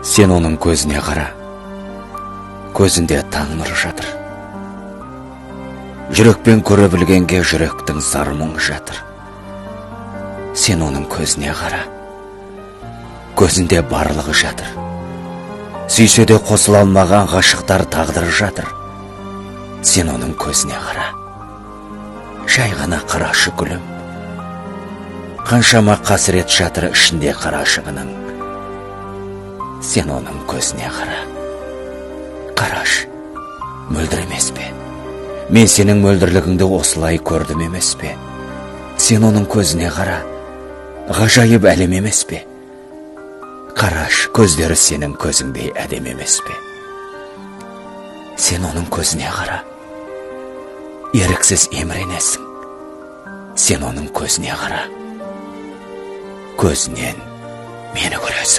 Сен оның көзіне қара, көзінде таң нұры жатыр. Жүрекпен көре білгенге жүректің зар мұңы жатыр. Сен оның көзіне қара, көзінде барлығы жатыр. Сүйсе де қосыла алмаған ғашықтар тағдыры жатыр. Сен оның көзіне қара, жай ғана қарашы гүлім. Қаншама қасірет жатыр ішінде қарашығының. Сен оның көзіне қара, қараш, мөлдір емес пе? Мен сенің мөлдірлігіңді осылай көрдім емес пе? Сен оның көзіне қара, ғажайып әлем емес пе? Қараш, көздері сенің көзіңдей әдем емес пе? Сен оның көзіне қара, еріксіз еміренесің. Сен оның көзіне қара, көзінен мені көресің.